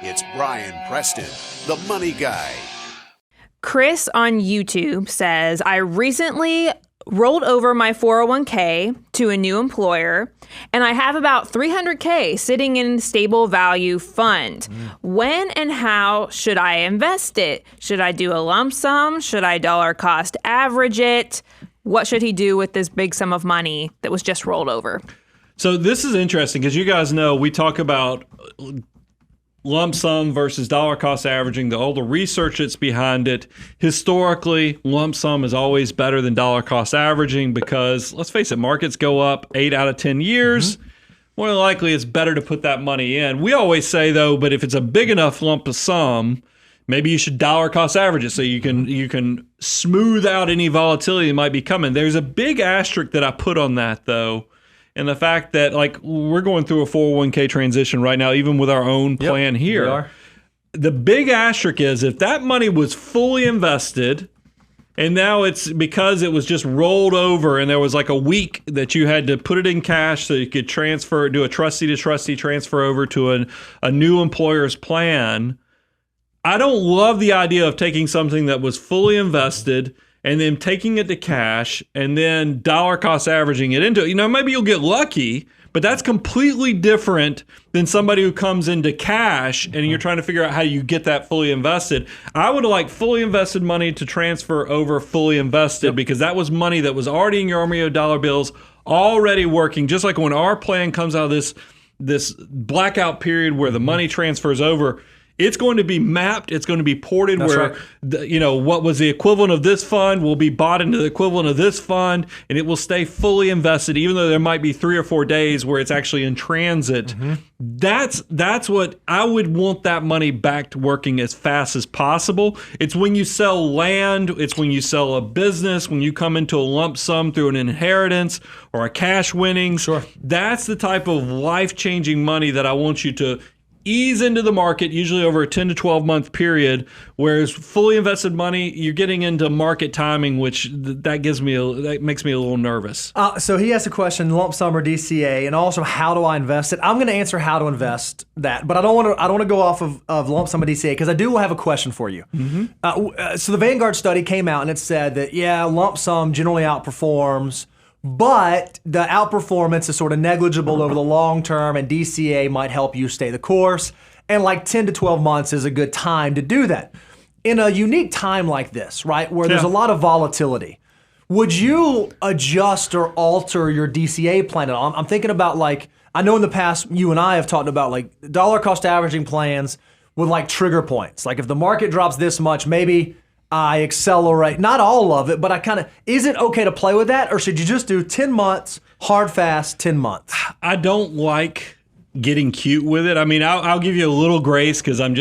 It's Brian Preston, the Money Guy. Chris on YouTube says, I recently rolled over my 401k to a new employer, and I have about $300K sitting in stable value fund. When and how should I invest it? Should I do a lump sum? Should I dollar cost average it? What should he do with this big sum of money that was just rolled over? So this is interesting because you guys know we talk about lump sum versus dollar cost averaging, all the research that's behind it. Historically, lump sum is always better than dollar cost averaging because, let's face it, markets go up 8 out of 10 years. More than likely, it's better to put that money in. We always say, though, but if it's a big enough lump of sum, maybe you should dollar cost average it so you can smooth out any volatility that might be coming. There's a big asterisk that I put on that, though. And the fact that, like, we're going through a 401k transition right now, even with our own plan here. We are. The big asterisk is if that money was fully invested and now it's because it was just rolled over and there was like a week that you had to put it in cash so you could transfer, do a trustee to trustee transfer over to a new employer's plan. I don't love the idea of taking something that was fully invested and then taking it to cash and then dollar cost averaging it into it. You know, maybe you'll get lucky, but that's completely different than somebody who comes into cash and you're trying to figure out how you get that fully invested. I would like fully invested money to transfer over fully invested because that was money that was already in your army of dollar bills, already working. Just like when our plan comes out of this blackout period where the money transfers over, it's going to be mapped. It's going to be ported. That's where, right. What was the equivalent of this fund will be bought into the equivalent of this fund, and it will stay fully invested, even though there might be 3 or 4 days where it's actually in transit. That's what I would want that money back to working as fast as possible. It's when you sell land. It's when you sell a business, when you come into a lump sum through an inheritance or a cash winnings. Sure. That's the type of life-changing money that I want you to ease into the market, usually over a 10 to 12 month period, whereas fully invested money, you're getting into market timing, which that makes me a little nervous. So he asked a question, lump sum or DCA, and also how do I invest it? I'm going to answer how to invest that, but I don't want to go off of lump sum or DCA because I do have a question for you. So the Vanguard study came out and it said that, lump sum generally outperforms, but the outperformance is sort of negligible over the long term, and DCA might help you stay the course. And like 10 to 12 months is a good time to do that. In a unique time like this, right, where there's a lot of volatility, would you adjust or alter your DCA plan at all? I'm thinking about, like, I know in the past you and I have talked about like dollar cost averaging plans with like trigger points. Like if the market drops this much, maybe I accelerate, not all of it, but is it okay to play with that? Or should you just do 10 months, hard, fast, 10 months? I don't like getting cute with it. I mean, I'll give you a little grace because I'm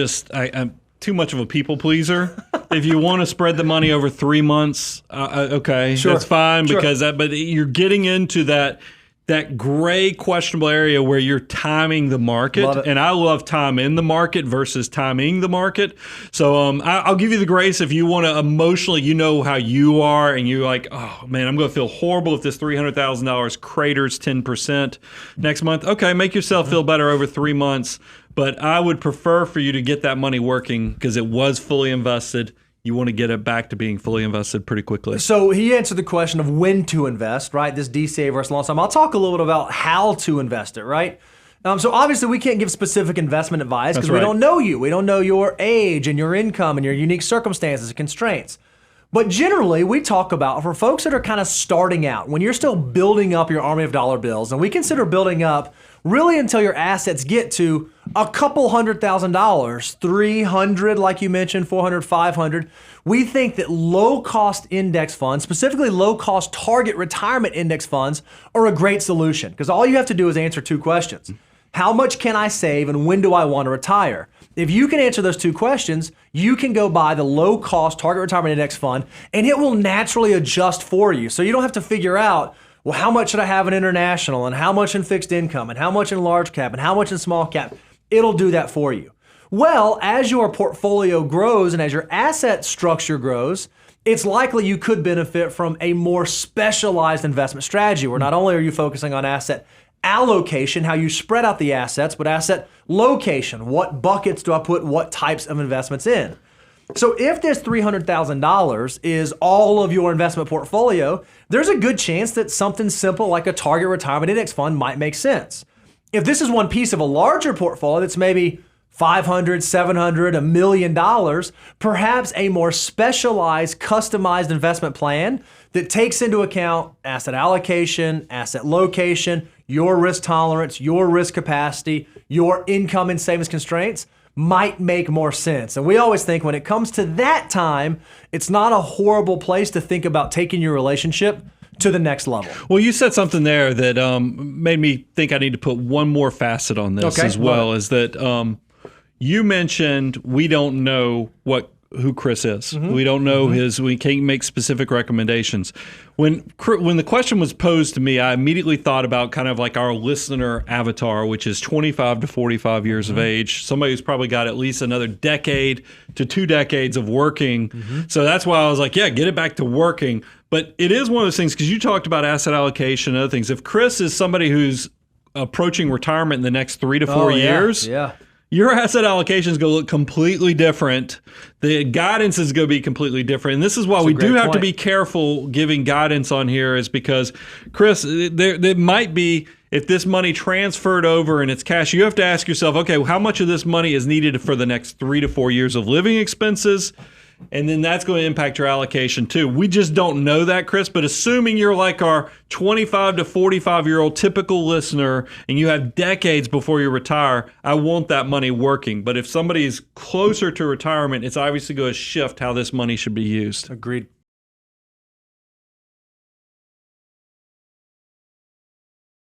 too much of a people pleaser. If you want to spread the money over 3 months, okay, sure. That's fine Sure. because but you're getting into that gray questionable area where you're timing the market. And I love time in the market versus timing the market. So I'll give you the grace if you want to emotionally, you know how you are and you're like, oh man, I'm going to feel horrible if this $300,000 craters 10% next month. Okay, make yourself feel better over 3 months. But I would prefer for you to get that money working because it was fully invested. You want to get it back to being fully invested pretty quickly. So he answered the question of when to invest, right? This DCA versus long sum. I'll talk a little bit about how to invest it, right? So obviously we can't give specific investment advice because we don't know you. We don't know your age and your income and your unique circumstances and constraints. But generally, we talk about for folks that are kind of starting out, when you're still building up your army of dollar bills, and we consider building up really until your assets get to a couple $100,000, 300, like you mentioned, 400, 500. We think that low-cost index funds, specifically low-cost target retirement index funds, are a great solution because all you have to do is answer 2 questions. How much can I save and when do I want to retire? If you can answer those 2 questions, you can go buy the low-cost target retirement index fund and it will naturally adjust for you. So you don't have to figure out, well, how much should I have in international and how much in fixed income and how much in large cap and how much in small cap? It'll do that for you. Well, as your portfolio grows and as your asset structure grows, it's likely you could benefit from a more specialized investment strategy where not only are you focusing on asset allocation, how you spread out the assets, but asset location. What buckets do I put what types of investments in? So if this $300,000 is all of your investment portfolio, there's a good chance that something simple like a target retirement index fund might make sense. If this is one piece of a larger portfolio that's maybe $500, $700, $1 million, perhaps a more specialized, customized investment plan that takes into account asset allocation, asset location, your risk tolerance, your risk capacity, your income and savings constraints might make more sense. And we always think when it comes to that time, it's not a horrible place to think about taking your relationship to the next level. Well, you said something there that made me think I need to put one more facet on this as well, is that you mentioned we don't know who Chris is. Mm-hmm. We don't know we can't make specific recommendations. When the question was posed to me, I immediately thought about kind of like our listener avatar, which is 25 to 45 years of age, somebody who's probably got at least another decade to 2 decades of working. So that's why I was like, yeah, get it back to working. But it is one of those things, because you talked about asset allocation and other things. If Chris is somebody who's approaching retirement in the next 3 to 4 years, your asset allocation is going to look completely different. The guidance is going to be completely different. And this is why we do have to be careful giving guidance on here, is because, Chris, there might be, if this money transferred over and it's cash, you have to ask yourself, okay, how much of this money is needed for the next 3 to 4 years of living expenses? And then that's going to impact your allocation too. We just don't know that, Chris, but assuming you're like our 25 to 45-year-old typical listener and you have decades before you retire, I want that money working. But if somebody is closer to retirement, it's obviously going to shift how this money should be used. Agreed.